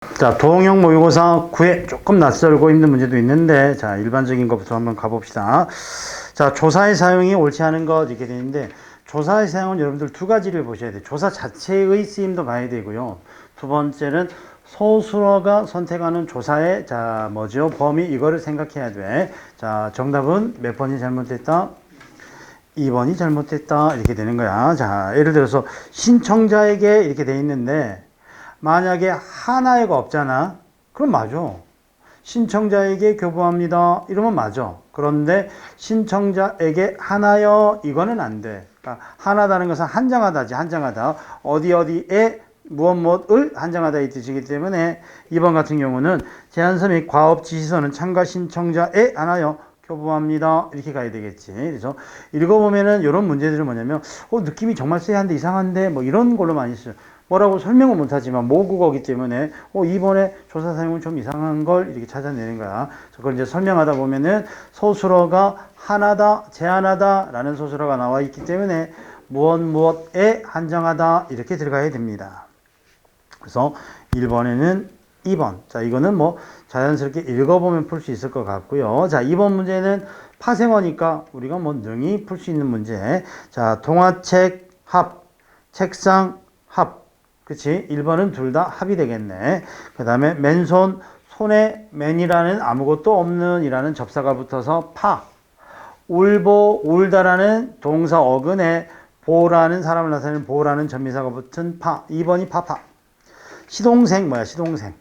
자, 도형형 모의고사 9회 조금 낯설고 힘든 문제도 있는데, 자, 일반적인 것부터 한번 가봅시다. 자, 조사의 사용이 옳지 않은 것 이렇게 되는데, 조사의 사용은 여러분들 두 가지를 보셔야 돼요. 조사 자체의 쓰임도 봐야 되고요. 두 번째는 소수어가 선택하는 조사의, 자, 뭐죠? 범위, 이거를 생각해야 돼. 자, 정답은 몇 번이 잘못됐다? 2번이 잘못됐다. 이렇게 되는 거야. 자, 예를 들어서 신청자에게 이렇게 돼 있는데, 만약에 하나에가 없잖아. 그럼 맞아. 신청자에게 교부합니다. 이러면 맞아. 그런데 신청자에게 하나요. 이거는 안 돼. 그러니까 하나다는 것은 한장하다지. 한장하다. 어디 어디에 무엇 무엇을 한장하다 이 뜻이기 때문에 2번 같은 경우는 제안서 및 과업 지시서는 참가 신청자에 하나요. 교부합니다. 이렇게 가야 되겠지. 그래서 읽어보면은 이런 문제들은 뭐냐면 느낌이 정말 쎄한데 이상한데 뭐 이런 걸로 많이 써요. 뭐라고 설명은 못하지만 모국어기 때문에 이번에 조사 사용은 좀 이상한 걸 이렇게 찾아내는 거야. 그걸 이제 설명하다 보면은 소수어가 하나다, 제한하다 라는 소수어가 나와 있기 때문에 무엇에 한정하다 이렇게 들어가야 됩니다. 그래서 1번에는 2번. 자, 이거는 뭐 자연스럽게 읽어보면 풀 수 있을 것 같고요. 자, 2번 문제는 파생어니까 우리가 뭐 능히 풀 수 있는 문제. 자, 동화책 합, 책상 합. 그치? 1번은 둘 다 합이 되겠네. 그 다음에 맨손, 손에 맨이라는 아무것도 없는 이라는 접사가 붙어서 파. 울보, 울다라는 동사 어근에 보라는 사람을 나타내는 보라는 전미사가 붙은 파. 2번이 파파. 시동생 뭐야? 시동생.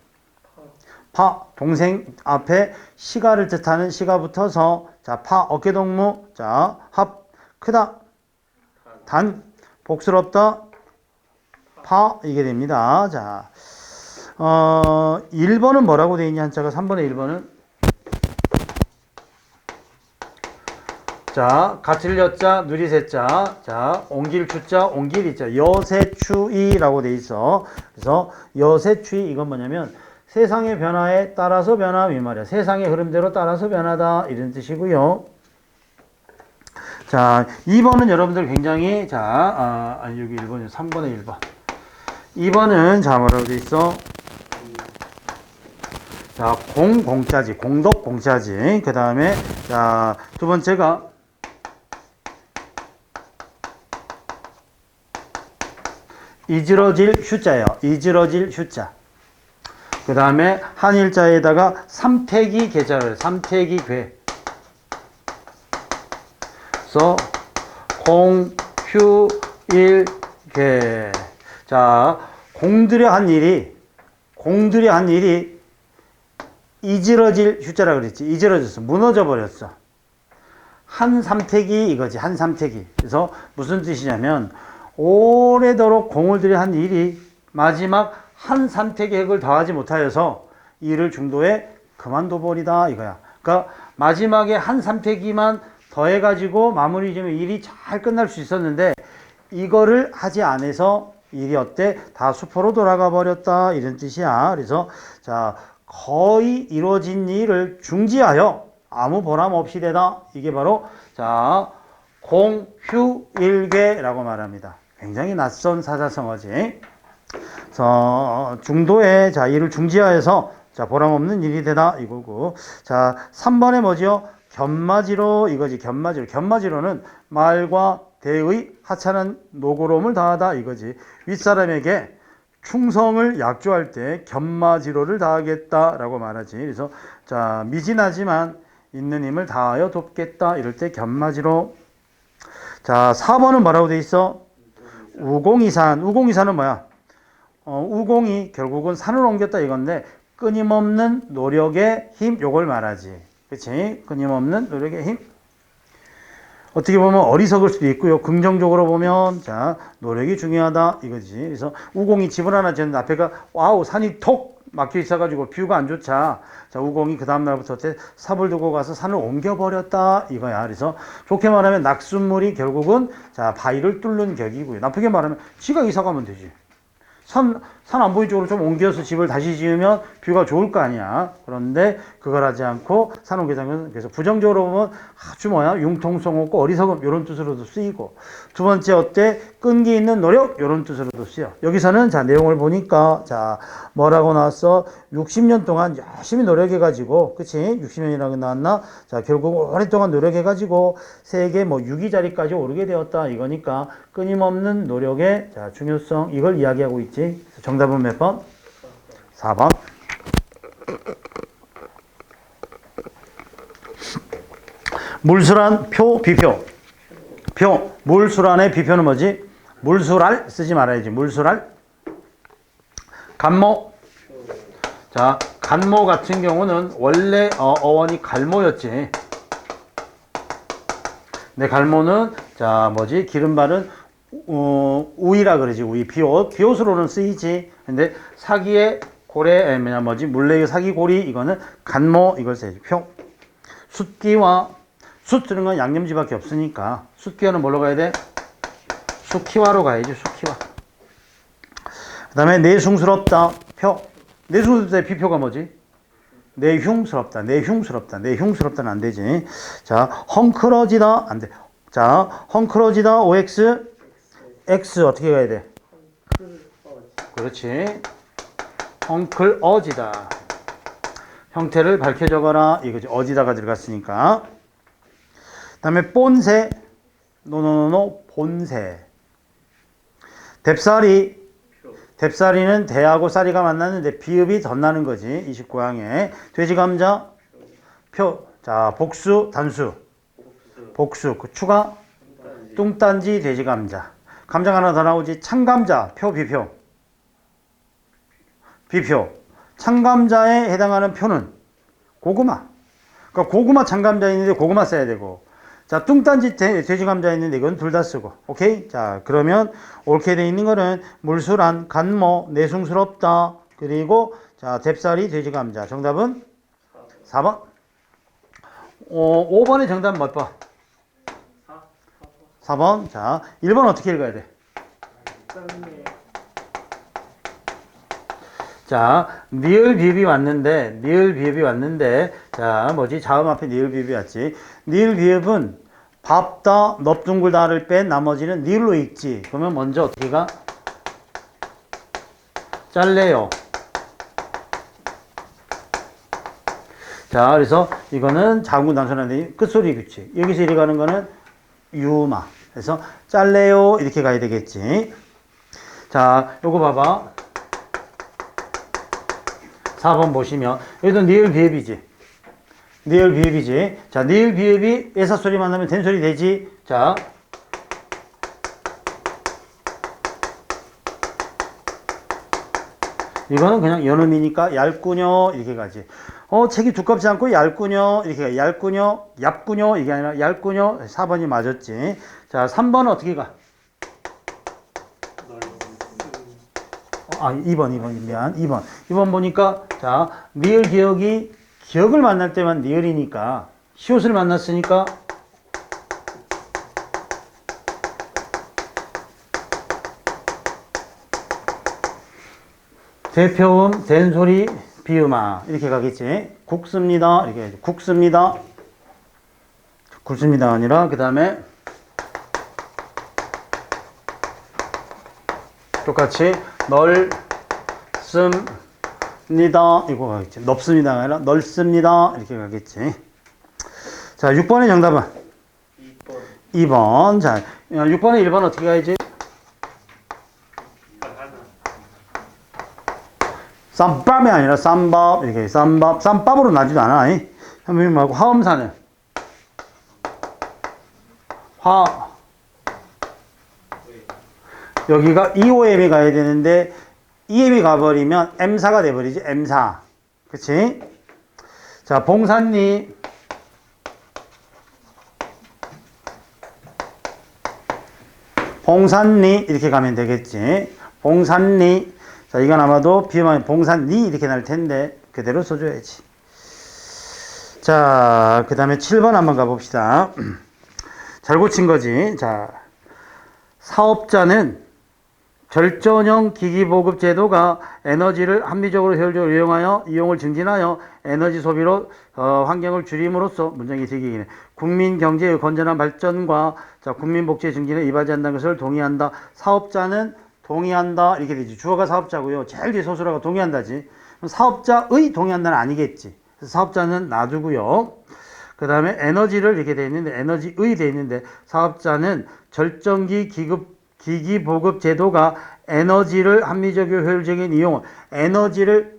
파. 동생 앞에 시가를 뜻하는 시가 붙어서 자, 파. 어깨동무. 자, 합. 크다. 단. 복스럽다. 파 이게 됩니다. 자, 1번은 뭐라고 되어 있냐 한자가 3번의 1번은 자, 같을 여자, 누리새자, 자, 옮길 추자, 옮길 이자, 여세추이라고 돼 있어. 그래서 여세추이 이건 뭐냐면 세상의 변화에 따라서 변함 이 말이야. 세상의 흐름대로 따라서 변하다 이런 뜻이고요. 자, 2번은 여러분들 굉장히 자, 여기 1번이 3번의 1번. 2번은 자 뭐라고 돼 있어? 자, 공짜지. 공덕 공짜지. 그 다음에 자, 두 번째가 이지러질 휴자예요. 이지러질 휴자. 그 다음에 한일자에다가 삼태기 계자를 삼태기 괴. 그래서 공휴일괴. 자, 공들여 한 일이 이지러질 휴자라 그랬지. 이지러졌어. 무너져 버렸어. 한 삼태기 이거지. 한 삼태기. 그래서 무슨 뜻이냐면 오래도록 공을 들여 한 일이 마지막 한 삼태기 획을 더하지 못하여서 일을 중도에 그만둬 버리다 이거야. 그러니까 마지막에 한 삼태기만 더해가지고 마무리 지으면 일이 잘 끝날 수 있었는데 이거를 하지 않아서 일이 어때? 다 수포로 돌아가 버렸다 이런 뜻이야. 그래서 자, 거의 이루어진 일을 중지하여 아무 보람 없이 되다. 이게 바로 자, 공휴일괴라고 말합니다. 굉장히 낯선 사자성어지. 그래서 중도에 자, 일을 중지하여서 자, 보람 없는 일이 되다 이거고. 자, 3번에 뭐죠? 견마지로 이거지. 견마지로. 견마지로는 말과 대의 하찮은 노고로움을 다하다 이거지. 윗사람에게 충성을 약조할 때 견마지로를 다하겠다라고 말하지. 그래서 자, 미진하지만 있는 힘을 다하여 돕겠다 이럴 때 견마지로. 자, 4번은 뭐라고 돼 있어? 우공이산. 우공이산은 뭐야? 우공이 결국은 산을 옮겼다 이건데 끊임없는 노력의 힘 요걸 말하지. 그치? 끊임없는 노력의 힘. 어떻게 보면 어리석을 수도 있고요. 긍정적으로 보면 자, 노력이 중요하다 이거지. 그래서 우공이 집을 하나 지었는데 앞에가 와우 산이 톡 막혀 있어가지고 뷰가 안 좋자. 자, 우공이 그 다음날부터 삽을 두고 가서 산을 옮겨버렸다 이거야. 그래서 좋게 말하면 낙숫물이 결국은 자, 바위를 뚫는 격이고요. 나쁘게 말하면 지가 이사 가면 되지. 산 안 보이는 쪽으로 좀 옮겨서 집을 다시 지으면 뷰가 좋을 거 아니야. 그런데 그걸 하지 않고 산 옮겨서는 그래서 부정적으로 보면 아주 융통성 없고 어리석음 이런 뜻으로도 쓰이고 두 번째 어때? 끈기 있는 노력 이런 뜻으로도 쓰여. 여기서는 자 내용을 보니까 자 뭐라고 나왔어? 60년 동안 열심히 노력해가지고 그치? 60년이라고 나왔나? 자 결국 오랫동안 노력해가지고 세계 뭐 6위 자리까지 오르게 되었다 이거니까 끊임없는 노력의 자 중요성 이걸 이야기하고 있지. 정답은 몇 번? 4번. 물술한 표, 비표. 표, 물술한의 비표는 뭐지? 물술알 쓰지 말아야지. 물술알. 간모. 자, 간모 같은 경우는 원래 어원이 갈모였지. 네, 갈모는 자 뭐지? 기름 바른 우이라 그러지. 우이. 비옷. 비옷으로는 쓰이지. 근데 사기의 고래 뭐지? 물레의 사기 고리 이거는 간모 이걸 써야지. 표. 숫기와 숫 쓰는 건 양념지밖에 없으니까 숫기와는 뭘로 가야 돼? 숫기와로 가야지. 숫기와. 그 다음에 내숭스럽다. 표. 내숭스럽다의 비표가 뭐지? 내흉스럽다. 내흉스럽다. 내흉스럽다는 안 되지. 자, 헝클어지다. 안 돼. 자, 헝클어지다. OX. X 어떻게 가야 돼? 그렇지. 헝클어지다. 형태를 밝혀 적어라. 이거지. 어지다가 들어갔으니까. 그 다음에 본새. 노노노노. 본새. 뎁사리. 뎁사리는 대하고 쌀이가 만났는데 비읍이 덧나는 거지. 29항에. 돼지감자. 표. 자, 복수. 단수. 복수. 그 추가. 뚱딴지 돼지감자. 감자가 하나 더 나오지. 참감자. 표, 비표. 비표. 참감자에 해당하는 표는 고구마. 그러니까 고구마 참감자 있는데 고구마 써야 되고. 자, 뚱딴지 돼지감자 있는데 이건 둘 다 쓰고. 오케이? 자, 그러면 옳게 돼 있는 거는 물술한, 간모, 내숭스럽다. 그리고 자, 뎁사리, 돼지감자. 정답은 4번. 5번의 정답은 몇 번? 4번. 자, 1번 어떻게 읽어야 돼? 자, 니을 비읍이 왔는데, 자, 뭐지? 자음 앞에 니을 비읍이 왔지. 니을 비읍은 밥다, 넙둥글다를 뺀 나머지는 니을로 읽지. 그러면 먼저 어떻게 가? 짤래요. 자, 그래서 이거는 자음군 단순한데 끝소리 규칙. 여기서 이리 가는 거는 유마. 그래서 짤래요. 이렇게 가야 되겠지. 자, 요거 봐봐. 4번 보시면 여기도 니을 비읍이지. 니을 비읍이지. 자, 니을 비읍이 애사소리 만나면 된소리 되지. 자, 이거는 그냥 연음이니까 얇구녀 이렇게 가지. 책이 두껍지 않고 얇구녀 이렇게 가. 얇구녀, 얇구녀 이게 아니라 얇구녀. 4번이 맞았지. 자, 3번은 어떻게 가? 2번 미안. 2번 보니까 자, 니을 기억이 기억을 만날 때만 니을이니까 시옷을 만났으니까 대표음, 된소리, 비음아 이렇게 가겠지. 국습니다. 이렇게 해야지. 국습니다. 굵습니다 아니라 그 다음에 똑같이 넓습니다. 이거 가겠지. 넓습니다가 아니라 넓습니다. 이렇게 가겠지. 자, 6번의 정답은? 2번. 자, 6번에 1번 어떻게 가야지? 쌈밥이 아니라 쌈밥. 이렇게 쌈밥. 쌈밥으로 나지도 않아. 선생님 말고 화음사는? 여기가 2호엠이 가야 되는데 2엠이 가버리면 M사가 돼버리지. M사. 그치? 자, 봉산리. 봉산리 이렇게 가면 되겠지. 봉산리. 자, 이건 아마도 비음하면 봉산리 이렇게 날 텐데 그대로 써줘야지. 자, 그 다음에 7번 한번 가봅시다. 잘 고친 거지. 자, 사업자는 절전형 기기 보급 제도가 에너지를 합리적으로 효율적으로 이용하여 이용을 증진하여 에너지 소비로 환경을 줄임으로써 문장이 되기네. 국민 경제의 건전한 발전과 국민 복지의 증진에 이바지한다는 것을 동의한다. 사업자는 동의한다 이렇게 되지. 주어가 사업자고요. 제일 뒤에 소수라가 동의한다지. 사업자의 동의한다는 아니겠지. 사업자는 놔두고요. 그 다음에 에너지를 이렇게 돼 있는데 에너지의 돼 있는데 사업자는 절전기 기기 보급 제도가 에너지를 합리적이고 효율적인 이용을 에너지를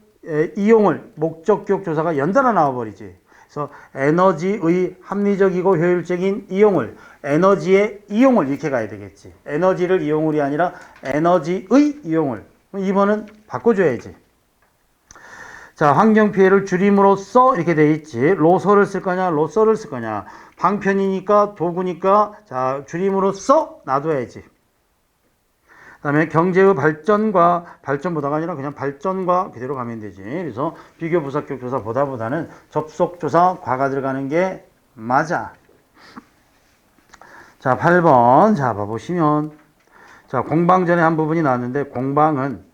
이용을 목적격 조사가 연달아 나와버리지. 그래서 에너지의 합리적이고 효율적인 이용을 에너지의 이용을 이렇게 가야 되겠지. 에너지를 이용을이 아니라 에너지의 이용을. 2번은 바꿔줘야지. 자, 환경 피해를 줄임으로써 이렇게 돼 있지. 로서를 쓸 거냐, 로서를 쓸 거냐. 방편이니까 도구니까 자, 줄임으로써 놔둬야지. 그다음에 경제의 발전과 발전보다가 아니라 그냥 발전과 그대로 가면 되지. 그래서 비교 부사격 조사 보다보다는 접속 조사 과가 들어가는 게 맞아. 자, 8번. 자, 봐보시면 자, 공방전에 한 부분이 나왔는데 공방은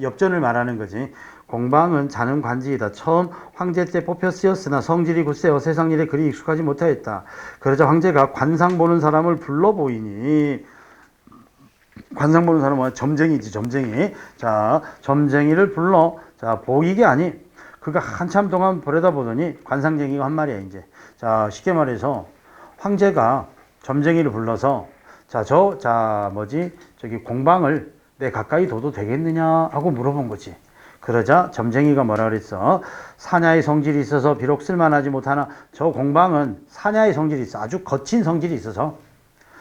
엽전을 말하는 거지. 공방은 자는 관직이다. 처음 황제 때 뽑혀 쓰였으나 성질이 굳세어 세상 일에 그리 익숙하지 못하였다. 그러자 황제가 관상 보는 사람을 불러 보이니 관상 보는 사람은 점쟁이지, 점쟁이. 자, 점쟁이를 불러. 자, 보이게 아니. 그가 한참 동안 보려다 보더니 관상쟁이가 한 말이야, 이제. 자, 쉽게 말해서 황제가 점쟁이를 불러서 저기 공방을 내 가까이 둬도 되겠느냐 하고 물어본 거지. 그러자 점쟁이가 뭐라 그랬어? 사냐의 성질이 있어서 비록 쓸만하지 못하나 저 공방은 사냐의 성질이 있어. 아주 거친 성질이 있어서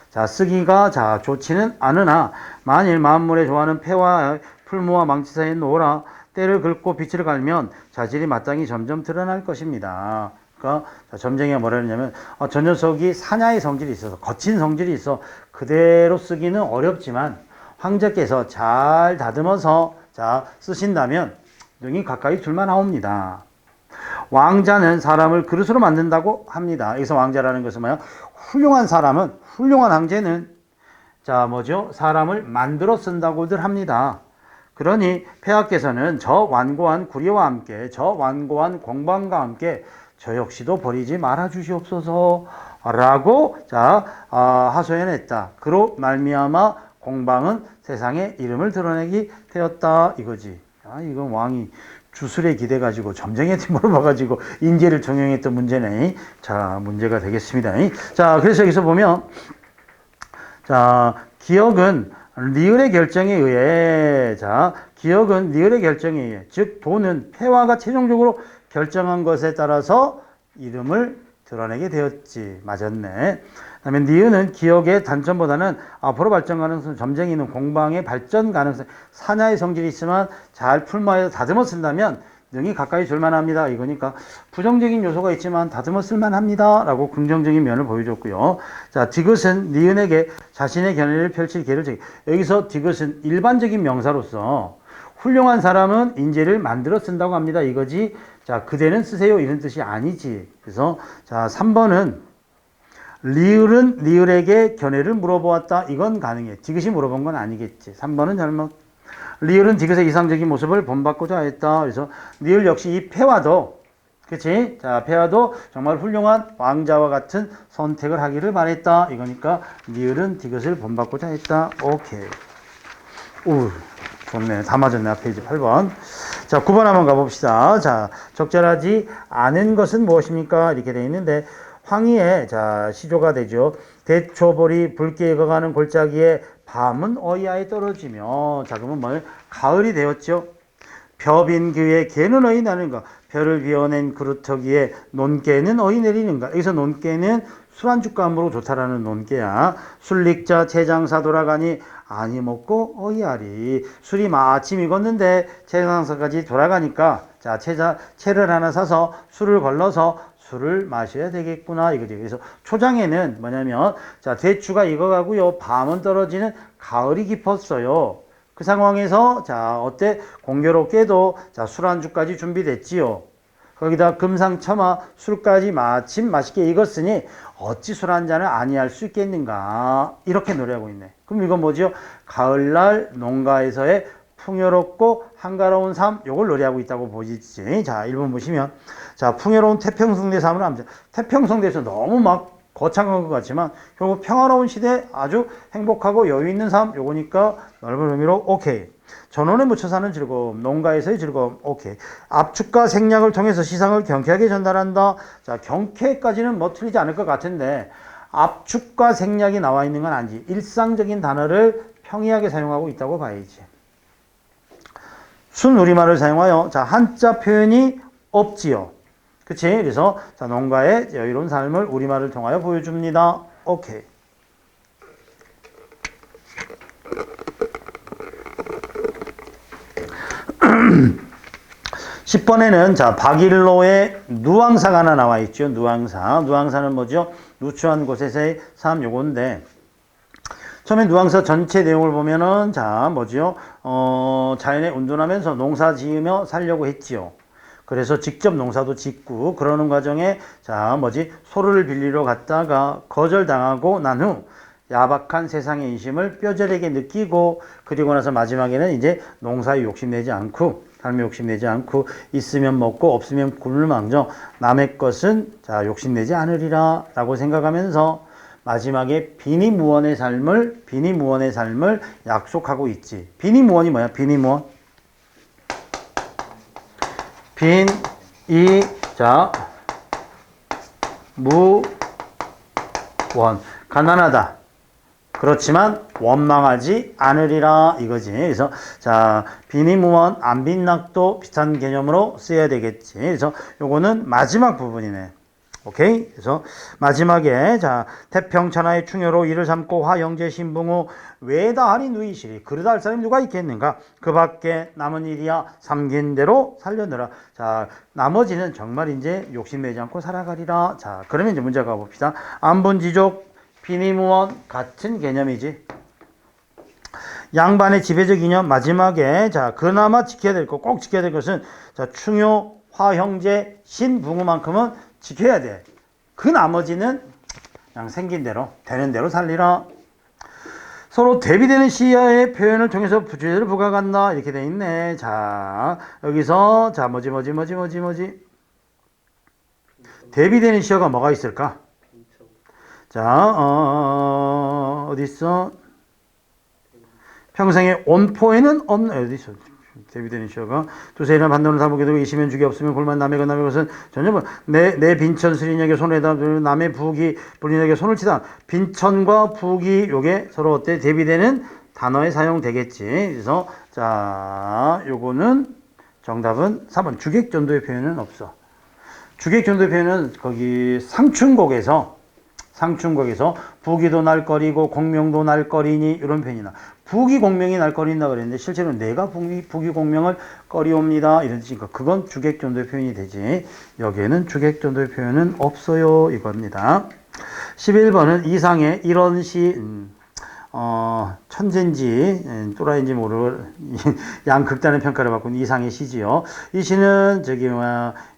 자, 쓰기가 좋지는 않으나 만일 만물에 좋아하는 폐와 풀무와 망치 사이에 놓으라 때를 긁고 빛을 갈면 자질이 마땅히 점점 드러날 것입니다. 그러니까 점쟁이가 뭐라 그러냐면 저 녀석이 사냐의 성질이 있어서 거친 성질이 있어 그대로 쓰기는 어렵지만 황제께서 잘 다듬어서 쓰신다면 능히 가까이 둘만 하옵니다. 왕자는 사람을 그릇으로 만든다고 합니다. 여기서 왕자라는 것은 뭐야? 훌륭한 황제는 사람을 만들어 쓴다고들 합니다. 그러니 폐하께서는 저 완고한 구리와 함께 저 완고한 공방과 함께 저 역시도 버리지 말아 주시옵소서 라고 하소연했다. 그로 말미암아 공방은 세상에 이름을 드러내게 되었다 이거지. 이건 왕이 주술에 기대가지고 점쟁이한테 물어봐가지고 인재를 정형했던 문제네. 자, 문제가 되겠습니다. 자, 그래서 여기서 보면 기억은 리을의 결정에 의해 즉 도는 폐하가 최종적으로 결정한 것에 따라서 이름을 드러내게 되었지. 맞았네. 그다음에 니은은 기억의 단점보다는 앞으로 발전 가능성, 점쟁이는 공방의 발전 가능성, 사냐의 성질이 있으면 잘 풀마에서 다듬어 쓴다면 능히 가까이 줄만 합니다. 이거니까 부정적인 요소가 있지만 다듬어 쓸만 합니다. 라고 긍정적인 면을 보여줬고요. 자, 디귿은 니은에게 자신의 견해를 펼칠 기회를 주기. 여기서 디귿은 일반적인 명사로서 훌륭한 사람은 인재를 만들어 쓴다고 합니다. 이거지. 자, 그대는 쓰세요. 이런 뜻이 아니지. 그래서 3번은 리을은 리을에게 견해를 물어보았다. 이건 가능해. 디귿이 물어본 건 아니겠지. 3번은 잘못. 리을은 디귿의 이상적인 모습을 본받고자 했다. 그래서 리을 역시 이 폐와도 그치? 자, 폐와도 정말 훌륭한 왕자와 같은 선택을 하기를 바랬다. 이거니까 리을은 디귿을 본받고자 했다. 오케이. 오, 좋네. 다 맞았네. 앞에 이제 8번. 자, 9번 한번 가봅시다. 자, 적절하지 않은 것은 무엇입니까? 이렇게 되어 있는데 황희의 시조가 되죠. 대초벌이 붉게 익어가는 골짜기에 밤은 어이아에 떨어지며 그러면 뭐 가을이 되었죠. 벼빈 규에 개는 어이 나는가. 벼를 비워낸 그루터기에 논개는 어이 내리는가. 여기서 논개는 술안주감으로 좋다라는 논개야. 술릭자 채장사 돌아가니 아니 먹고 어이아리. 술이 마침 익었는데 채장사까지 돌아가니까 채를 하나 사서 술을 걸러서 술을 마셔야 되겠구나 이거지. 그래서 초장에는 뭐냐면 대추가 익어가고요. 밤은 떨어지는 가을이 깊었어요. 그 상황에서 어때? 공교롭게도 술안주까지 준비됐지요. 거기다 금상첨화 술까지 마침 맛있게 익었으니 어찌 술 한 잔을 아니할 수 있겠는가 이렇게 노래하고 있네. 그럼 이건 뭐죠? 가을날 농가에서의 풍요롭고 한가로운 삶 요걸 노래하고 있다고 보시지. 자 1번 보시면 자 풍요로운 태평성대 삶을 합니다. 태평성대에서 너무 막 거창한 것 같지만 결국 평화로운 시대 아주 행복하고 여유 있는 삶 요거니까 넓은 의미로 오케이. 전원에 묻혀 사는 즐거움, 농가에서의 즐거움, 오케이. 압축과 생략을 통해서 시상을 경쾌하게 전달한다. 자, 경쾌까지는 뭐 틀리지 않을 것 같은데 압축과 생략이 나와 있는 건 아니지. 일상적인 단어를 평이하게 사용하고 있다고 봐야지. 순우리말을 사용하여 자, 한자 표현이 없지요. 그치? 그래서 자, 농가의 여유로운 삶을 우리말을 통하여 보여줍니다. 오케이. 10번에는 자 박일로의 누앙사가 하나 나와 있죠. 누앙사. 누앙사는 뭐죠? 누추한 곳에서의 삶 요건데 처음에 누앙사 전체 내용을 보면은 자 뭐죠? 자연에 운동하면서 농사 지으며 살려고 했지요. 그래서 직접 농사도 짓고 그러는 과정에 자 뭐지? 소를 빌리러 갔다가 거절당하고 난 후 야박한 세상의 인심을 뼈저리게 느끼고 그리고 나서 마지막에는 이제 농사에 욕심내지 않고 삶에 욕심내지 않고 있으면 먹고 없으면 굶을망정 남의 것은 자 욕심내지 않으리라 라고 생각하면서 마지막에 비니무원의 삶을 약속하고 있지. 비니무원이 뭐야? 비니무원 자 무원 가난하다. 그렇지만 원망하지 않으리라 이거지. 그래서 자 비니무원 안빈낙도 비슷한 개념으로 쓰여야 되겠지. 그래서 요거는 마지막 부분이네. 오케이. 그래서 마지막에 자 태평천하의 충효로 이를 삼고 화영제 신붕후 외다하리 누이시리 그러다 할 사람이 누가 있겠는가. 그 밖에 남은 일이야 삼긴 대로 살려느라. 자 나머지는 정말 이제 욕심내지 않고 살아가리라. 자 그러면 이제 문제 가봅시다. 안본지족 비니무원 같은 개념이지. 양반의 지배적 이념 마지막에 자 그나마 지켜야 될 것 꼭 지켜야 될 것은 자 충효 화형제 신붕후만큼은 지켜야 돼. 그 나머지는 그냥 생긴 대로 되는 대로 살리라. 서로 대비되는 시야의 표현을 통해서 주제를 부각한다 이렇게 돼 있네. 자 여기서 자 뭐지 대비되는 시야가 뭐가 있을까? 자, 어디 있어? 평생의 온포에는 없는, 어디 있어? 대비되는 시어가 두세 일은 반도는 사먹게 되고 이시면 죽이 없으면 골만 남의 것 남의 것은 전혀 내 빈천 스린에게 손을 내다 남의 부귀 불인에게 손을 치다. 빈천과 부귀 요게 서로 어때? 대비되는 단어에 사용되겠지. 그래서 자 요거는 정답은 4번 주객전도의 표현은 없어. 주객전도의 표현은 거기 상춘곡에서 부귀도 날거리고 공명도 날거리니 이런 표현이나 부귀 공명이 날거린다 그랬는데 실제로 내가 부귀 공명을 꺼리옵니다 이런 뜻이니까 그건 주객전도의 표현이 되지. 여기에는 주객전도의 표현은 없어요 이겁니다. 11번은 이상의 이런 시 천재인지 또라이인지 모르고 양극단의 평가를 받고 이상의 시지요. 이 시는 저기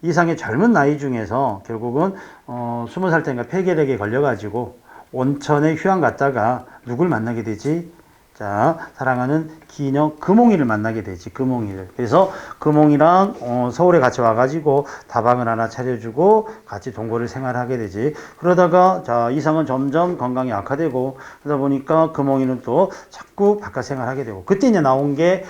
이상의 젊은 나이 중에서 결국은 20살 때인가 폐결핵에 걸려가지고 온천에 휴양 갔다가 누굴 만나게 되지? 자 사랑하는 기녀 금홍이를 만나게 되지. 금홍이를. 그래서 금홍이랑 서울에 같이 와가지고 다방을 하나 차려주고 같이 동거를 생활하게 되지. 그러다가 자 이상은 점점 건강이 악화되고 그러다 보니까 금홍이는 또 자꾸 바깥 생활하게 되고 그때 이제 나온 게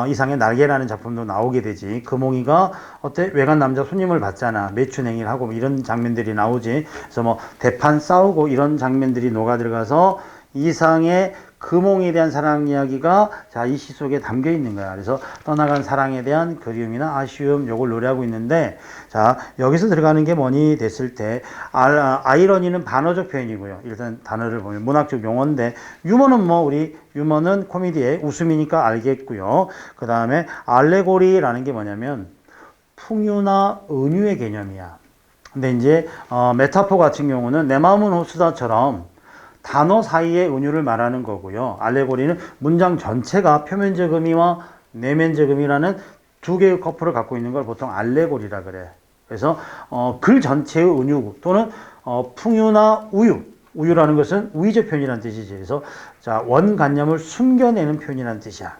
이상의 날개라는 작품도 나오게 되지. 금홍이가 어때? 외간 남자 손님을 받잖아. 매춘행위를 하고 뭐 이런 장면들이 나오지. 그래서 뭐 대판 싸우고 이런 장면들이 녹아 들어가서 이상의 금홍에 대한 사랑 이야기가 자, 이 시 속에 담겨 있는 거야. 그래서 떠나간 사랑에 대한 그리움이나 아쉬움 요걸 노래하고 있는데 자, 여기서 들어가는 게 뭐니 됐을 때 아이러니는 반어적 표현이고요. 일단 단어를 보면 문학적 용어인데 유머는 뭐 우리 유머는 코미디의 웃음이니까 알겠고요. 그 다음에 알레고리라는 게 뭐냐면 풍유나 은유의 개념이야. 근데 이제 메타포 같은 경우는 내 마음은 호수다처럼 단어 사이의 은유를 말하는 거고요. 알레고리는 문장 전체가 표면적 의미와 내면적 의미라는 두 개의 커플을 갖고 있는 걸 보통 알레고리라 그래. 그래서 글 전체의 은유 또는 풍유나 우유라는 것은 우의적 표현이라는 뜻이지. 그래서 자, 원관념을 숨겨내는 표현이라는 뜻이야.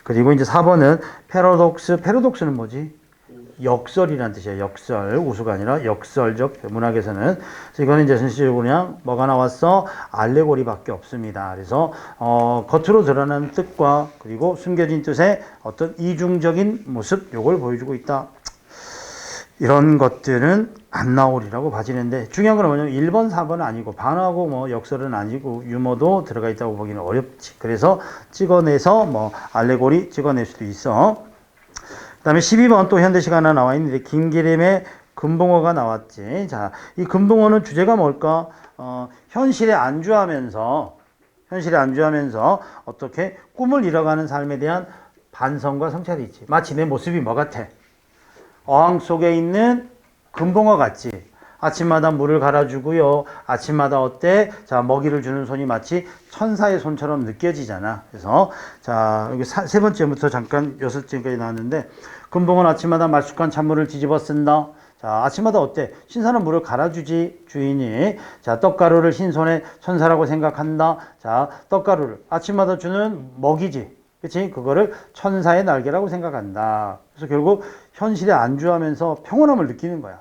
그리고 이제 4번은 패러독스는 뭐지? 역설이라는 뜻이에요. 역설, 우수가 아니라 역설적 문학에서는. 그래서 이거는 이제 전체적으로 그냥 뭐가 나왔어? 알레고리밖에 없습니다. 그래서 겉으로 드러나는 뜻과 그리고 숨겨진 뜻의 어떤 이중적인 모습, 요걸 보여주고 있다. 이런 것들은 안 나오리라고 봐지는데, 중요한 건 뭐냐면 1번, 4번은 아니고 반하고 뭐 역설은 아니고 유머도 들어가 있다고 보기는 어렵지. 그래서 찍어내서 뭐 알레고리 찍어낼 수도 있어. 그 다음에 12번 또 현대식 하나 나와 있는데, 김기림의 금붕어가 나왔지. 자, 이 금붕어는 주제가 뭘까? 현실에 안주하면서 어떻게 꿈을 이뤄가는 삶에 대한 반성과 성찰이 있지. 마치 내 모습이 뭐 같아? 어항 속에 있는 금붕어 같지. 아침마다 물을 갈아주고요. 아침마다 어때? 자, 먹이를 주는 손이 마치 천사의 손처럼 느껴지잖아. 그래서 자, 여기 세 번째부터 잠깐 6번째까지 나왔는데, 금붕어는 아침마다 말쑥한 찬물을 뒤집어 쓴다. 자, 아침마다 어때? 신선한 물을 갈아주지, 주인이. 자, 떡가루를 흰손의 천사라고 생각한다. 자, 떡가루를 아침마다 주는 먹이지. 그치? 그거를 천사의 날개라고 생각한다. 그래서 결국 현실에 안주하면서 평온함을 느끼는 거야.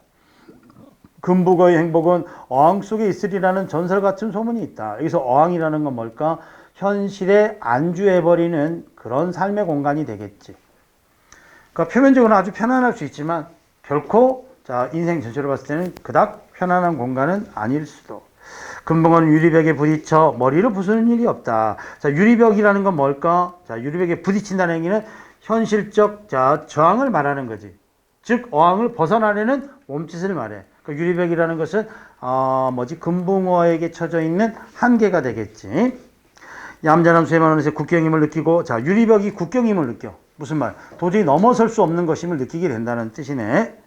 금붕어의 행복은 어항 속에 있으리라는 전설 같은 소문이 있다. 여기서 어항이라는 건 뭘까? 현실에 안주해버리는 그런 삶의 공간이 되겠지. 그러니까 표면적으로는 아주 편안할 수 있지만 결코 자, 인생 전체로 봤을 때는 그닥 편안한 공간은 아닐 수도. 금붕어는 유리벽에 부딪혀 머리를 부수는 일이 없다. 자, 유리벽이라는 건 뭘까? 자, 유리벽에 부딪힌다는 얘기는 현실적 자, 저항을 말하는 거지. 즉 어항을 벗어나려는 몸짓을 말해. 그 유리벽이라는 것은 금붕어에게 쳐져 있는 한계가 되겠지. 얌전한 수에만 어느새 국경임을 느끼고, 자, 유리벽이 국경임을 느껴. 무슨 말? 도저히 넘어설 수 없는 것임을 느끼게 된다는 뜻이네.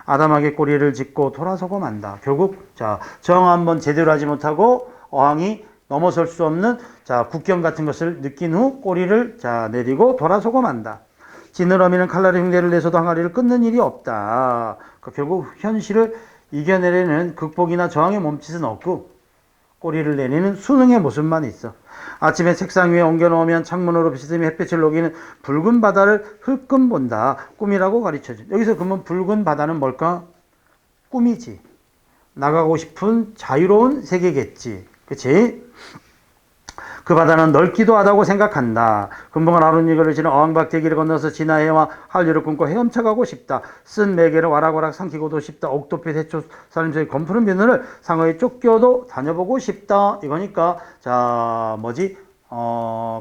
아담하게 꼬리를 짚고 돌아서고 만다. 결국 자, 저항 한번 제대로 하지 못하고 어항이 넘어설 수 없는 자, 국경 같은 것을 느낀 후 꼬리를 자, 내리고 돌아서고 만다. 지느러미는 칼날의 흉내를 내서도 항아리를 끊는 일이 없다. 그러니까 결국 현실을 이겨내려는 극복이나 저항의 몸짓은 없고 꼬리를 내리는 수능의 모습만 있어. 아침에 책상 위에 옮겨놓으면 창문으로 비스듬히 햇빛을 녹이는 붉은 바다를 흘끔 본다. 꿈이라고 가르쳐줘. 여기서 그러면 붉은 바다는 뭘까? 꿈이지. 나가고 싶은 자유로운 세계겠지. 그치? 그 바다는 넓기도 하다고 생각한다. 금붕어 나뭇잎을 지는 어항박대기를 건너서 진화해와 한류를 끊고 헤엄쳐가고 싶다. 쓴 매개를 와락와락 삼키고도 싶다. 옥토빛 해초 살림속의 검푸른 비늘을 상어에 쫓겨도 다녀보고 싶다. 이거니까 자,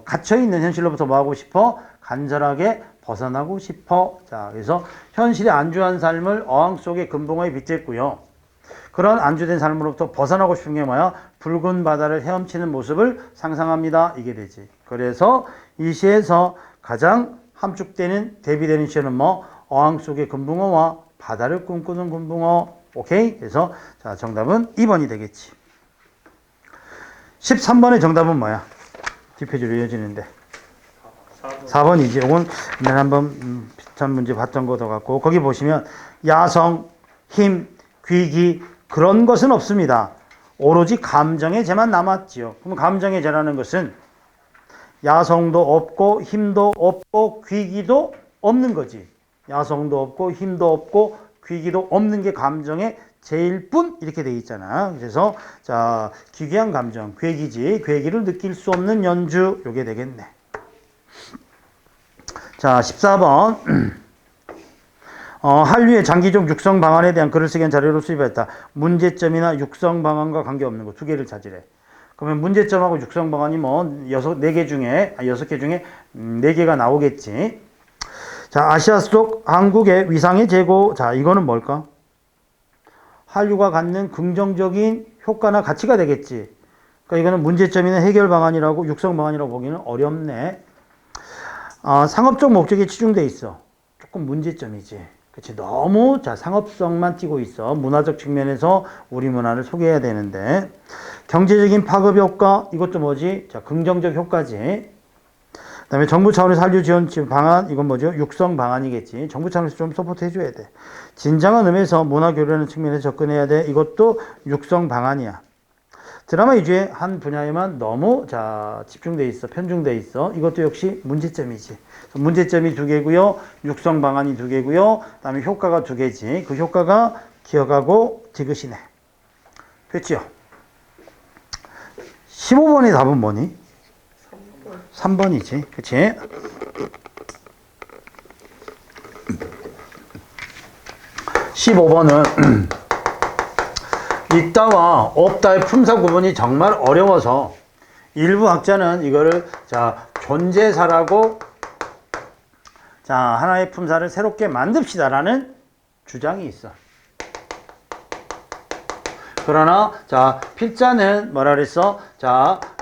갇혀있는 현실로부터 뭐 하고 싶어? 간절하게 벗어나고 싶어. 자, 그래서 현실에 안주한 삶을 어항 속의 금붕어에 빗댔고요. 그런 안주된 삶으로부터 벗어나고 싶은 게 뭐야? 붉은 바다를 헤엄치는 모습을 상상합니다. 이게 되지. 그래서 이 시에서 가장 함축되는 대비되는 시는 뭐? 어항 속의 금붕어와 바다를 꿈꾸는 금붕어. 오케이? 그래서 자, 정답은 2번이 되겠지. 13번의 정답은 뭐야? 뒷페이지로 이어지는데 4번이지. 이건 옛날에 한번 비슷한 문제 봤던 거 더 갖고, 거기 보시면 야성, 힘, 귀기 그런 것은 없습니다. 오로지 감정의 죄만 남았지요. 그럼 감정의 죄라는 것은 야성도 없고 힘도 없고 귀기도 없는 거지. 야성도 없고 힘도 없고 귀기도 없는 게 감정의 죄일 뿐, 이렇게 돼 있잖아. 그래서 자, 기괴한 감정, 괴기지. 괴기를 느낄 수 없는 연주, 요게 되겠네. 자, 14번. 한류의 장기적 육성 방안에 대한 글을 쓰기 위한 자료로 수집했다. 문제점이나 육성 방안과 관계없는 거 두 개를 찾으래. 그러면 문제점하고 육성 방안이 뭐 6개 중에 4개가 나오겠지. 자, 아시아 속 한국의 위상의 제고. 자, 이거는 뭘까? 한류가 갖는 긍정적인 효과나 가치가 되겠지. 그러니까 이거는 문제점이나 해결 방안이라고, 육성 방안이라고 보기는 어렵네. 상업적 목적에 치중돼 있어. 조금 문제점이지. 그치, 너무 자, 상업성만 띠고 있어. 문화적 측면에서 우리 문화를 소개해야 되는데. 경제적인 파급 효과, 이것도 뭐지? 자, 긍정적 효과지. 그다음에 정부 차원에서 한류 지원 방안, 이건 뭐죠? 육성 방안이겠지. 정부 차원에서 좀 서포트 해줘야 돼. 진정한 의미에서 문화 교류하는 측면에서 접근해야 돼. 이것도 육성 방안이야. 드라마 위주의 한 분야에만 너무 집중돼 있어, 편중돼 있어. 이것도 역시 문제점이지. 문제점이 두 개고요, 육성 방안이 두 개고요, 그다음에 효과가 두 개지. 그 효과가 기억하고 디귿이네. 됐죠? 15번의 답은 뭐니? 3번이지. 그치? 15번은 있다와 없다의 품사 구분이 정말 어려워서 일부 학자는 이거를 존재사라고 하나의 품사를 새롭게 만듭시다라는 주장이 있어. 그러나 필자는 뭐라 그랬어?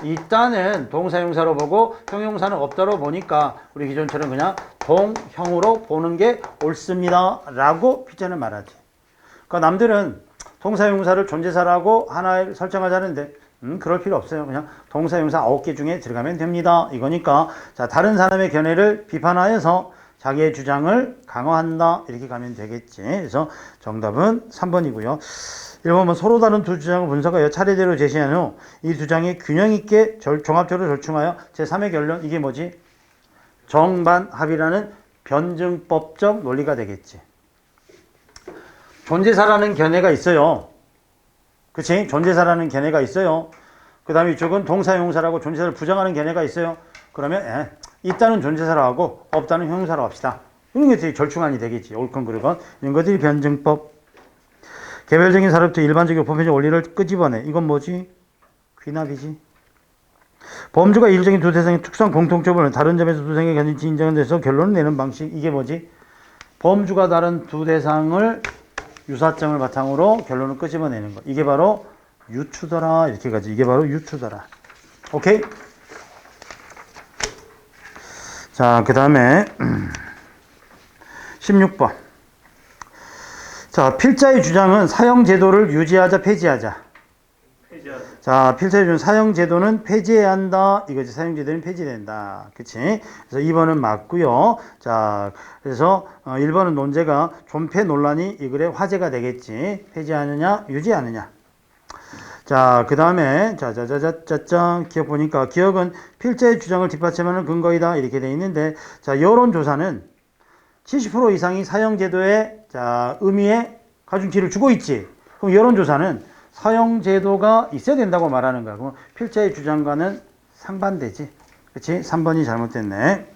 있다는 동사용사로 보고 형용사는 없다로 보니까 우리 기존처럼 그냥 동형으로 보는 게 옳습니다 라고 필자는 말하지. 그러니까 남들은 동사용사를 존재사라고 하나에 설정하자는데 그럴 필요 없어요. 그냥 동사용사 9개 중에 들어가면 됩니다. 이거니까 다른 사람의 견해를 비판하여서 자기의 주장을 강화한다 이렇게 가면 되겠지. 그래서 정답은 3번이고요. 1번은 서로 다른 두 주장을 분석하여 차례대로 제시한 후 이 주장이 균형 있게 종합적으로 절충하여 제3의 결론, 이게 뭐지? 정반합이라는 변증법적 논리가 되겠지. 존재사라는 견해가 있어요. 그치? 존재사라는 견해가 있어요. 그 다음에 이쪽은 동사용사라고 존재사를 부정하는 견해가 있어요. 그러면 있다는 존재사로 하고 없다는 형용사로 합시다. 이런 것들이 절충안이 되겠지. 옳건 그르건. 이런 것들이 변증법. 개별적인 사례부터 일반적이고 보편적 원리를 끄집어내. 이건 뭐지? 귀납이지. 범주가 일적인 두 대상의 특수한 공통점을 다른 점에서 두 대상의 견인치 인정한 데서 결론을 내는 방식. 이게 뭐지? 범주가 다른 두 대상을 유사점을 바탕으로 결론을 끄집어내는 거. 이게 바로 유추더라. 이렇게 가지. 이게 바로 유추더라. 오케이? 자, 그 다음에 16번. 필자의 주장은 사형제도를 유지하자, 폐지하자. 필자의 주장 사형제도는 폐지해야 한다. 이거지. 사형제도는 폐지된다. 그치? 그래서 2번은 맞고요. 그래서 1번은 논제가 존폐 논란이 이 글의 화제가 되겠지. 폐지하느냐, 유지하느냐. 그 다음에 기억 보니까 기억은 필자의 주장을 뒷받침하는 근거이다 이렇게 돼 있는데, 여론조사는 70% 이상이 사형제도의 의미에 가중치를 주고 있지. 그럼 여론조사는 사형제도가 있어야 된다고 말하는 거야. 그럼 필자의 주장과는 상반되지. 그치? 3번이 잘못됐네.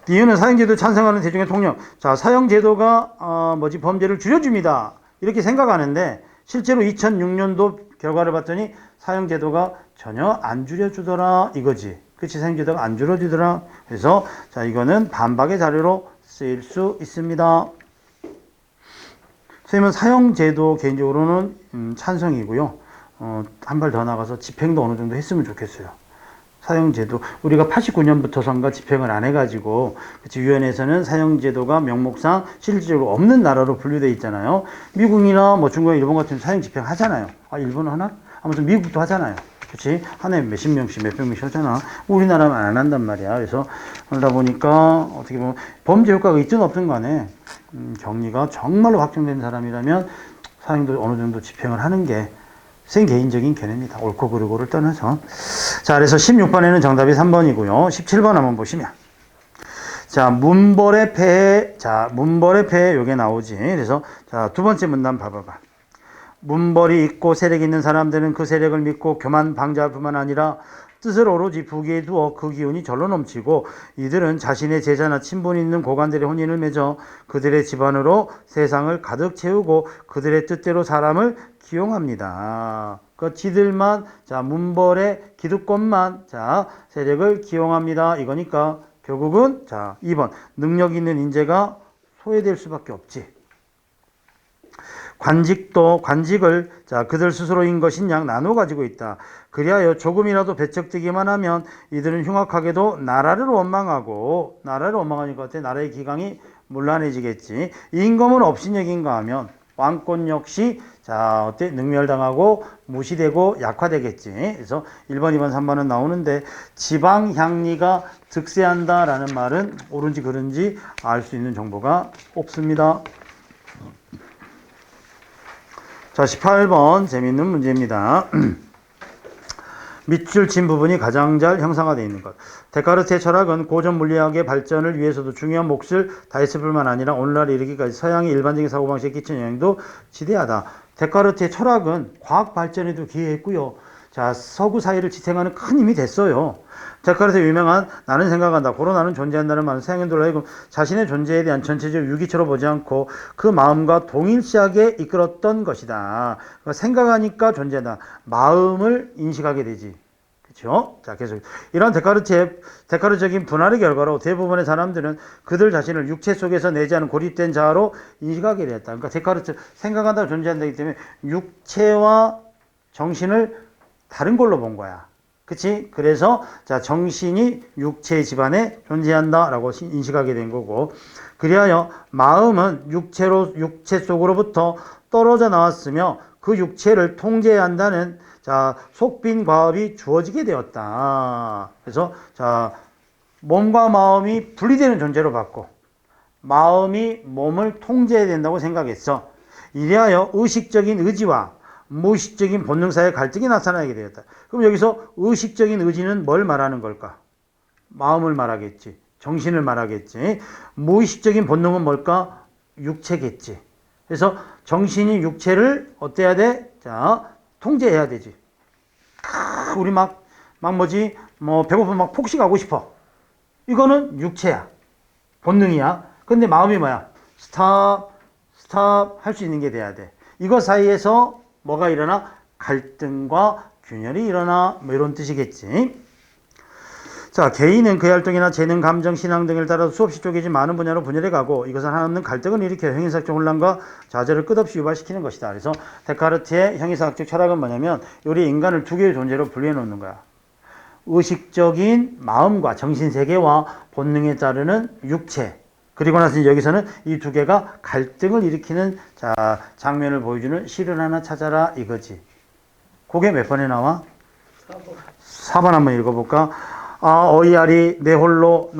이유는 사형제도 찬성하는 대중의 통념. 사형제도가 범죄를 줄여줍니다. 이렇게 생각하는데 실제로 2006년도 결과를 봤더니 사형제도가 전혀 안 줄여주더라 이거지. 그치? 사형제도가 안 줄여주더라. 그래서 이거는 반박의 자료로 쓰일 수 있습니다. 선생님은 사형제도 개인적으로는 찬성이고요. 한 발 더 나가서 집행도 어느 정도 했으면 좋겠어요. 사형제도 우리가 89년부터선가 집행을 안 해가지고 위원회에서는 사형제도가 명목상 실질적으로 없는 나라로 분류되어 있잖아요. 미국이나 중국이나 일본 같은 사형 집행하잖아요. 일본은 하나? 아무튼 미국도 하잖아요. 그치? 한 해 몇십 명씩 몇백 명씩 하잖아. 우리나라는 안 한단 말이야. 그래서 그러다 보니까 어떻게 보면 범죄 효과가 있든 없든 간에 경리가 정말로 확정된 사람이라면 사형도 어느 정도 집행을 하는 게 선생님 개인적인 견해입니다. 옳고 그르고를 떠나서. 그래서 16번에는 정답이 3번이고요. 17번 한번 보시면. 문벌의 폐해. 문벌의 폐해 요게 나오지. 그래서 두 번째 문단 봐봐봐. 문벌이 있고 세력이 있는 사람들은 그 세력을 믿고 교만 방자할 뿐만 아니라 뜻을 오로지 부귀에 두어 그 기운이 절로 넘치고 이들은 자신의 제자나 친분이 있는 고관들의 혼인을 맺어 그들의 집안으로 세상을 가득 채우고 그들의 뜻대로 사람을 기용합니다. 지들만 문벌의 기득권만 세력을 기용합니다. 이거니까 결국은 2번 능력 있는 인재가 소외될 수밖에 없지. 관직을 그들 스스로인 것인 양 나누어 가지고 있다. 그리하여 조금이라도 배척되기만 하면 이들은 흉악하게도 나라를 원망하니까 나라의 기강이 문란해지겠지. 임금은 업신여긴가 하면 왕권 역시 자, 어때? 능멸당하고 무시되고 약화되겠지. 그래서 1번, 2번, 3번은 나오는데 지방 향리가 득세한다라는 말은 옳은지 그른지 알 수 있는 정보가 없습니다. 자, 18번 재미있는 문제입니다. 밑줄 친 부분이 가장 잘 형상화되어 있는 것. 데카르트의 철학은 고전 물리학의 발전을 위해서도 중요한 몫을 다했을 뿐만 아니라 오늘날 이르기까지 서양의 일반적인 사고방식에 끼친 영향도 지대하다. 데카르트의 철학은 과학 발전에도 기여했고요. 자, 서구 사회를 지탱하는 큰 힘이 됐어요. 데카르트의 유명한 나는 생각한다, 고로 나는 존재한다는 말은 서양인들로 하여금 자신의 존재에 대한 전체적 유기체로 보지 않고 그 마음과 동일시하게 이끌었던 것이다. 그러니까 생각하니까 존재한다. 마음을 인식하게 되지. 그렇죠? 자, 계속 이런 데카르트적인 분할의 결과로 대부분의 사람들은 그들 자신을 육체 속에서 내재하는 고립된 자아로 인식하게 되었다. 그러니까 데카르트 생각한다, 존재한다기 때문에 육체와 정신을 다른 걸로 본 거야. 그치? 그래서, 자, 정신이 육체의 집안에 존재한다라고 인식하게 된 거고, 그리하여 마음은 육체 속으로부터 떨어져 나왔으며, 그 육체를 통제해야 한다는, 자, 속빈 과업이 주어지게 되었다. 그래서, 자, 몸과 마음이 분리되는 존재로 봤고, 마음이 몸을 통제해야 된다고 생각했어. 이래하여 의식적인 의지와 무의식적인 본능 사이의 갈등이 나타나게 되었다. 그럼 여기서 의식적인 의지는 뭘 말하는 걸까? 마음을 말하겠지. 정신을 말하겠지. 무의식적인 본능은 뭘까? 육체겠지. 그래서 정신이 육체를 어때야 돼? 자, 통제해야 되지. 우리 배고프면 막 폭식하고 싶어. 이거는 육체야. 본능이야. 근데 마음이 뭐야? 스탑 할 수 있는 게 돼야 돼. 이거 사이에서 뭐가 일어나? 갈등과 균열이 일어나. 뭐 이런 뜻이겠지. 자, 개인은 그의 활동이나 재능, 감정, 신앙 등을 따라 수없이 쪼개진 많은 분야로 분열해 가고 이것은 한없는 갈등을 일으켜 형이상학적 혼란과 좌절을 끝없이 유발시키는 것이다. 그래서 데카르트의 형이상학적 철학은 뭐냐면 우리 인간을 두 개의 존재로 분리해 놓는 거야. 의식적인 마음과 정신세계와 본능에 따르는 육체. 그리고 나서 여기서는 이 두 개가 갈등을 일으키는 자, 장면을 보여주는 시를 하나 찾아라 이거지. 그게 몇 번에 나와? 4번 한번 읽어볼까? 어이아리 내 홀로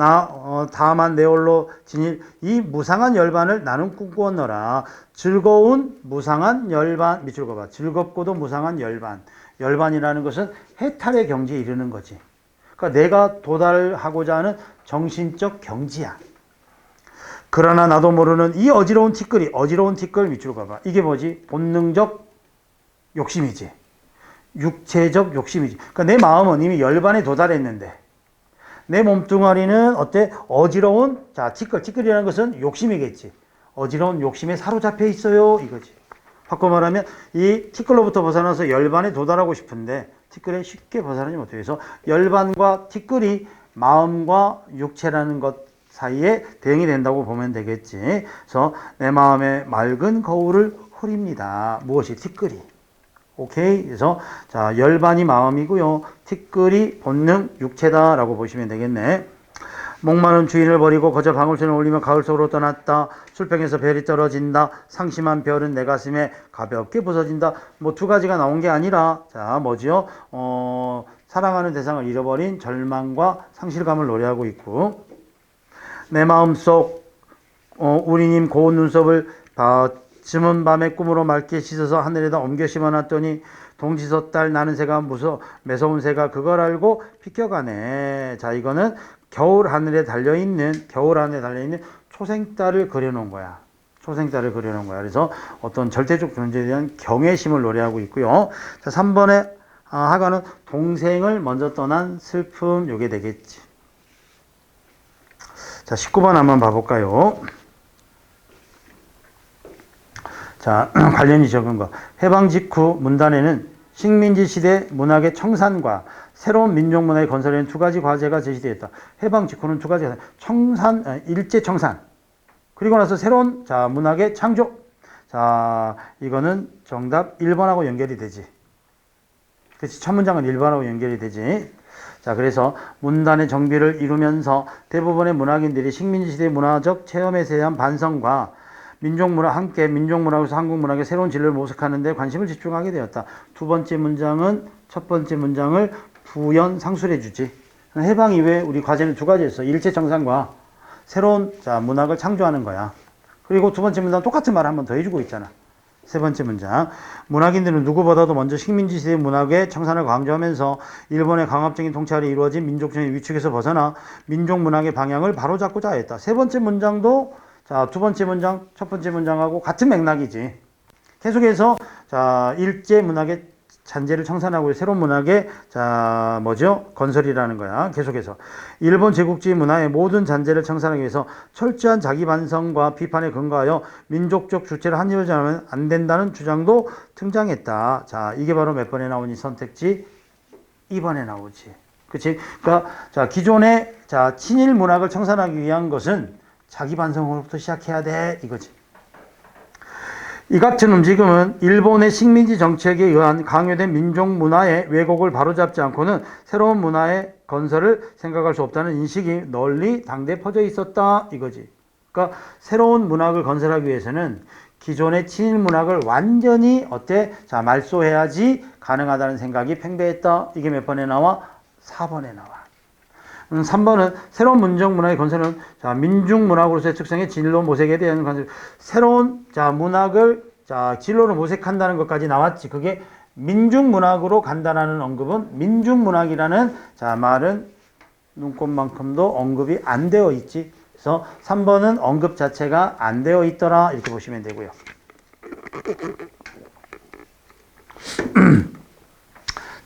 다만 내 홀로 진일 이 무상한 열반을 나는 꿈꾸었노라. 즐거운 무상한 열반 밑줄 그어봐. 즐겁고도 무상한 열반. 열반이라는 것은 해탈의 경지에 이르는 거지. 그러니까 내가 도달하고자 하는 정신적 경지야. 그러나 나도 모르는 이 어지러운 티끌 밑줄 그어봐. 이게 뭐지? 본능적 욕심이지. 육체적 욕심이지. 그러니까 내 마음은 이미 열반에 도달했는데 내 몸뚱아리는 어때? 어지러운 자, 티끌이라는 것은 욕심이겠지. 어지러운 욕심에 사로잡혀 있어요 이거지. 바꿔 말하면 이 티끌로부터 벗어나서 열반에 도달하고 싶은데 티끌에 쉽게 벗어나지 못해서 열반과 티끌이 마음과 육체라는 것 사이에 대응이 된다고 보면 되겠지. 그래서 내 마음의 맑은 거울을 흐립니다. 무엇이? 티끌이. 오케이. 그래서 자, 열반이 마음이고요. 티끌이 본능 육체다라고 보시면 되겠네. 목마른 주인을 버리고 거저 방울손을 올리며 가을 속으로 떠났다. 술병에서 별이 떨어진다. 상심한 별은 내 가슴에 가볍게 부서진다. 뭐 두 가지가 나온 게 아니라 자, 뭐지요? 사랑하는 대상을 잃어버린 절망과 상실감을 노래하고 있고 내 마음속 우리님 고운 눈썹을 즈문 밤의 꿈으로 맑게 씻어서 하늘에다 옮겨 심어놨더니 동지서 딸 나는 새가 매서운 새가 그걸 알고 비껴가네. 자, 이거는 겨울 하늘에 달려있는 초생딸을 그려놓은 거야. 그래서 어떤 절대적 존재에 대한 경외심을 노래하고 있고요. 자, 3번에 하가는 동생을 먼저 떠난 슬픔 요게 되겠지. 자, 19번 한번 봐볼까요? 자, 관련이 적은 거. 해방 직후 문단에는 식민지 시대 문학의 청산과 새로운 민족 문화의 건설에는 두 가지 과제가 제시되었다. 해방 직후는 두 가지가 일제 청산. 그리고 나서 새로운 자, 문학의 창조. 자, 이거는 정답 1번하고 연결이 되지. 그렇지. 첫 문장은 1번하고 연결이 되지. 자, 그래서 문단의 정비를 이루면서 대부분의 문학인들이 식민지 시대의 문화적 체험에 대한 반성과 민족문화 함께 민족문화에서 한국문학의 새로운 진로를 모색하는 데 관심을 집중하게 되었다. 두 번째 문장은 첫 번째 문장을 부연 상술해 주지. 해방 이후에 우리 과제는 두 가지였어. 일제정상과 새로운 문학을 창조하는 거야. 그리고 두 번째 문장 똑같은 말을 한 번 더 해주고 있잖아. 세 번째 문장. 문학인들은 누구보다도 먼저 식민지 시대의 문학의 청산을 강조하면서 일본의 강압적인 통치 아래 이루어진 민족적인 위축에서 벗어나 민족문학의 방향을 바로잡고자 했다. 세 번째 문장도 두 번째 문장, 첫 번째 문장하고 같은 맥락이지. 계속해서 일제 문학의 잔재를 청산하고 새로운 문학의 건설이라는 거야. 계속해서 일본 제국주의 문화의 모든 잔재를 청산하기 위해서 철저한 자기 반성과 비판에 근거하여 민족적 주체를 한입하면 안 된다는 주장도 등장했다. 자, 이게 바로 몇 번에 나오니 선택지 2번에 나오지. 그치? 그러니까 기존의 친일 문학을 청산하기 위한 것은 자기 반성으로부터 시작해야 돼 이거지. 이 같은 움직임은 일본의 식민지 정책에 의한 강요된 민족 문화의 왜곡을 바로잡지 않고는 새로운 문화의 건설을 생각할 수 없다는 인식이 널리 당대에 퍼져 있었다 이거지. 그러니까 새로운 문학을 건설하기 위해서는 기존의 친일 문학을 완전히 말소해야지 가능하다는 생각이 팽배했다. 이게 몇 번에 나와? 4번에 나와. 3번은 새로운 문적 문화의 건설은 민중 문학으로서의 특성의 진로 모색에 대한 건설. 새로운 문학을 진로로 모색한다는 것까지 나왔지. 그게 민중 문학으로 간다라는 언급은 민중 문학이라는 말은 눈꼽만큼도 언급이 안 되어 있지. 그래서 3번은 언급 자체가 안 되어 있더라 이렇게 보시면 되고요.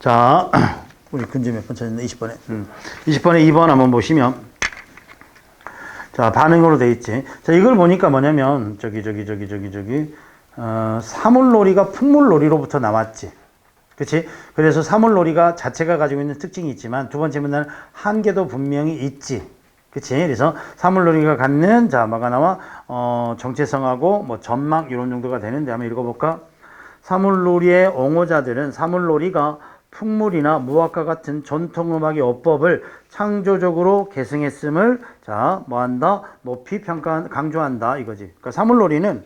자, 우리 근지 몇 번 찾았나? 20번에. 20번에 2번 한번 보시면, 반응으로 돼 있지. 자, 이걸 보니까 뭐냐면, 사물놀이가 풍물놀이로부터 나왔지. 그치? 그래서 사물놀이가 자체가 가지고 있는 특징이 있지만, 두 번째 문제는 한계도 분명히 있지. 그치? 그래서 사물놀이가 갖는, 뭐가 나와? 정체성하고, 전망, 이런 정도가 되는데, 한번 읽어볼까? 사물놀이의 옹호자들은 사물놀이가 풍물이나 무학과 같은 전통음악의 어법을 창조적으로 계승했음을 뭐한다? 높이 강조한다 이거지. 그러니까 사물놀이는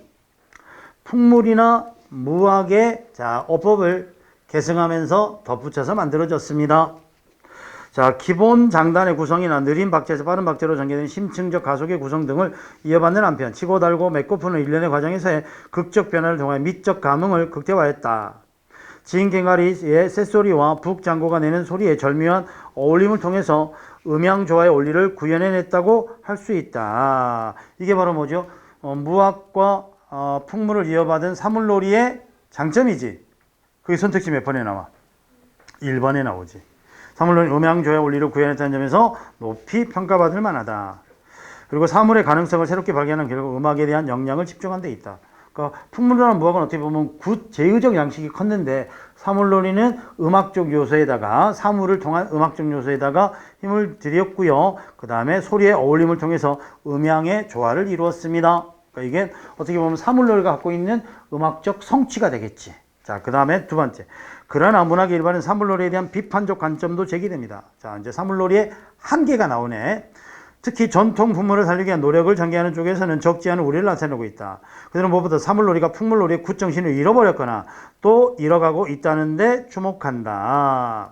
풍물이나 무학의 어법을 계승하면서 덧붙여서 만들어졌습니다. 기본 장단의 구성이나 느린 박자에서 빠른 박자로 전개된 심층적 가속의 구성 등을 이어받는 한편 치고 달고 맺고 푸는 일련의 과정에서의 극적 변화를 통해 미적 감흥을 극대화했다. 지인갱가리의 쇳소리와 북장고가 내는 소리의 절묘한 어울림을 통해서 음향조화의 원리를 구현해냈다고 할 수 있다. 이게 바로 뭐죠? 무학과 풍물을 이어받은 사물놀이의 장점이지. 그게 선택지 몇 번에 나와? 1번에 나오지. 사물놀이 음향조화의 원리를 구현했다는 점에서 높이 평가받을 만하다. 그리고 사물의 가능성을 새롭게 발견한 결과 음악에 대한 역량을 집중한 데 있다. 그러니까 풍물이나 무학은 어떻게 보면 제의적 양식이 컸는데 사물놀이는 음악적 요소에다가 사물을 통한 음악적 요소에다가 힘을 들였고요. 그 다음에 소리의 어울림을 통해서 음향의 조화를 이루었습니다. 그러니까 이게 어떻게 보면 사물놀이가 갖고 있는 음악적 성취가 되겠지. 그 다음에 두 번째. 그러나 문학의 일반은 사물놀이에 대한 비판적 관점도 제기됩니다. 이제 사물놀이의 한계가 나오네. 특히 전통 풍물을 살리기 위한 노력을 전개하는 쪽에서는 적지 않은 우려를 나타내고 있다. 그들은 무엇보다 사물놀이가 풍물놀이의 굿정신을 잃어버렸거나 또 잃어가고 있다는데 주목한다.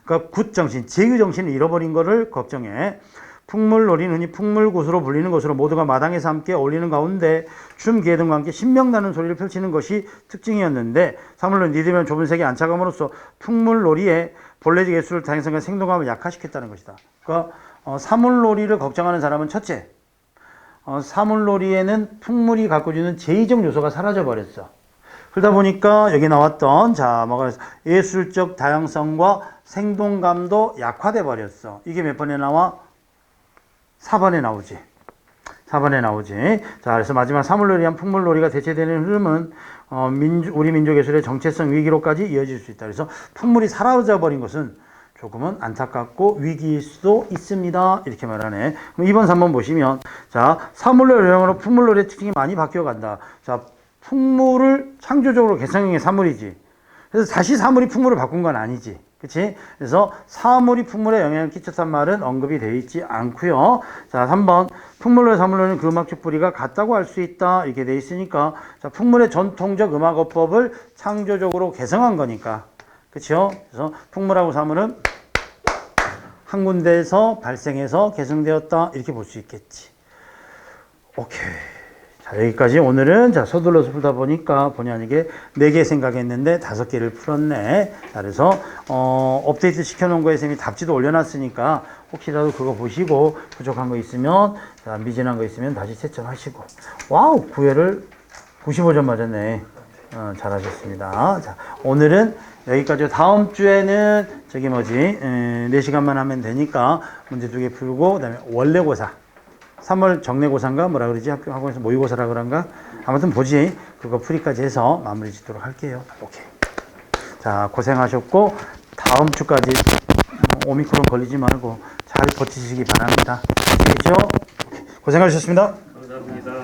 그러니까 굿정신, 제의정신을 잃어버린 것을 걱정해. 풍물놀이는 흔히 풍물굿으로 불리는 것으로 모두가 마당에서 함께 어울리는 가운데 춤, 기회 등과 함께 신명나는 소리를 펼치는 것이 특징이었는데 사물놀이 니들면 좁은 세계에 안착함으로써 풍물놀이의 본래적 예술을 다양성과 생동감을 약화시켰다는 것이다. 그러니까 사물놀이를 걱정하는 사람은 첫째, 사물놀이에는 풍물이 갖고 주는 제의적 요소가 사라져 버렸어. 그러다 보니까 여기 나왔던 예술적 다양성과 생동감도 약화돼 버렸어. 이게 몇 번에 나와? 4번에 나오지. 4번에 나오지. 그래서 마지막 사물놀이에 의한 풍물놀이가 대체되는 흐름은 우리 민족 예술의 정체성 위기로까지 이어질 수 있다. 그래서 풍물이 사라져 버린 것은 조금은 안타깝고 위기일 수도 있습니다. 이렇게 말하네. 그럼 2번, 3번 보시면 사물놀이 영향으로 풍물놀이의 특징이 많이 바뀌어간다. 풍물을 창조적으로 개성형의 사물이지. 그래서 다시 사물이 풍물을 바꾼 건 아니지. 그치? 그래서 사물이 풍물에 영향을 끼쳤단 말은 언급이 되어 있지 않고요. 자, 3번. 풍물로 사물로는 그 음악적 뿌리가 같다고 할 수 있다. 이렇게 되어 있으니까. 자, 풍물의 전통적 음악어법을 창조적으로 개성한 거니까. 그쵸? 그래서 풍물하고 사물은 한 군데에서 발생해서 개성되었다. 이렇게 볼 수 있겠지. 오케이. 자, 여기까지 오늘은 자, 서둘러서 풀다 보니까 본의 아니게 4개 생각했는데 5개를 풀었네. 자, 그래서 업데이트 시켜놓은 거에 쌤이 답지도 올려놨으니까 혹시라도 그거 보시고 부족한 거 있으면 자, 미진한 거 있으면 다시 채점하시고. 와우, 9회를 95점 맞았네. 잘하셨습니다. 자, 오늘은 여기까지. 다음 주에는 저기 뭐지 4시간만 하면 되니까 문제 2개 풀고 그다음에 원래고사 3월 정례고사인가 뭐라 그러지? 학원에서 모의고사라 그런가? 아무튼 보지. 그거 풀이까지 해서 마무리 짓도록 할게요. 오케이. 자, 고생하셨고 다음 주까지 오미크론 걸리지 말고 잘 버티시기 바랍니다. 아시겠죠? 고생하셨습니다. 감사합니다.